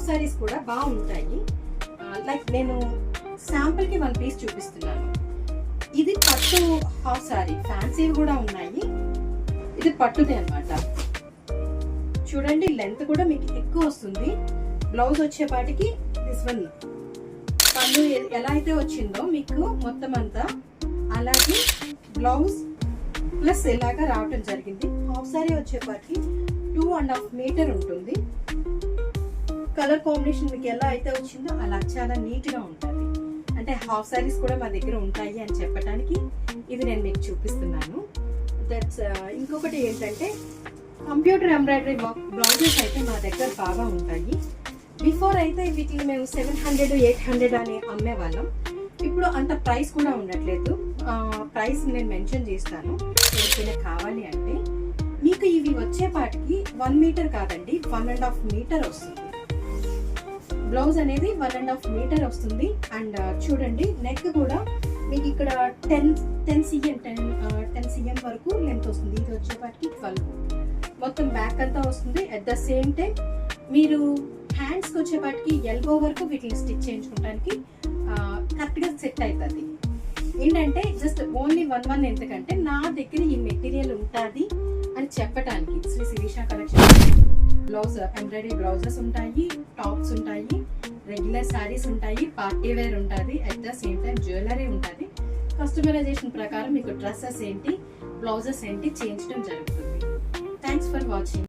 సారీస్ కూడా బాగుంటాయి. లైక్ నేను శాంపుల్కి 1 పీస్ చూపిస్తున్నాను. ఇది పట్టు హాఫ్ సారీ, ఫ్యాన్సీ కూడా ఉన్నాయి. ఇది పట్టుదే అన్నమాట. చూడండి లెంత్ కూడా మీకు ఎక్కువ వస్తుంది. బ్లౌజ్ వచ్చేపాటికి దిస్ వన్ పళ్ళు ఎలా అయితే వచ్చిందో మీకు మొత్తం అంతా అలాగే బ్లౌజ్ ప్లస్ ఇలాగా రావటం జరిగింది. హాఫ్ సారీ వచ్చేపాటికి 2.5 మీటర్ ఉంటుంది. కలర్ కాంబినేషన్ మీకు ఎలా అయితే వచ్చిందో అలా చాలా నీట్గా ఉంటుంది. అంటే హాఫ్ సారీస్ కూడా మా దగ్గర ఉంటాయి అని చెప్పడానికి ఇది నేను మీకు చూపిస్తున్నాను. దట్స్ ఇంకొకటి ఏంటంటే కంప్యూటర్ ఎంబ్రాయిడరీ బ్లౌజెస్ అయితే మా దగ్గర బాగా ఉంటాయి. బిఫోర్ అయితే వీటిని మేము 700, 800 అని అమ్మేవాళ్ళం. ఇప్పుడు అంత ప్రైస్ కూడా ఉండట్లేదు. ప్రైస్ నేను మెన్షన్ చేస్తాను ఎవరికైనా కావాలి అంటే. మీకు ఇవి వచ్చేపాటికి 1 మీటర్ కాదండి, 1.5 మీటర్ వస్తుంది. బ్లౌజ్ అనేది 1.5 మీటర్ వస్తుంది. అండ్ చూడండి నెక్ కూడా మీకు ఇక్కడ 10 cm వరకు లెంత్ వస్తుంది. ఇది వచ్చేపాటికి 12. మొత్తం బ్యాక్ అంతా వస్తుంది. అట్ ద సేమ్ టైం మీరు హ్యాండ్స్కి వచ్చేపాటికి ఎల్బో వరకు వీటిని స్టిచ్ చేయించుకోవడానికి కరెక్ట్గా సెట్ అవుతుంది. ఏంటంటే జస్ట్ ఓన్లీ 1 ఎందుకంటే నా దగ్గర ఈ మెటీరియల్ ఉంటుంది అని చెప్పడానికి. Shri Sirisha collection blouse embroidery blouses ఉంటాయి, టాప్స్ ఉంటాయి, రెగ్యులర్ శారీస్ ఉంటాయి, పార్టీ వేర్ ఉంటుంది, at the same time jewellery ఉంటుంది. కస్టమైజేషన్ ప్రకారం మీకు డ్రెస్సెస్ ఏంటి, బ్లౌజెస్ ఏంటి చేయించడం జరుగుతుంది. Thanks for watching.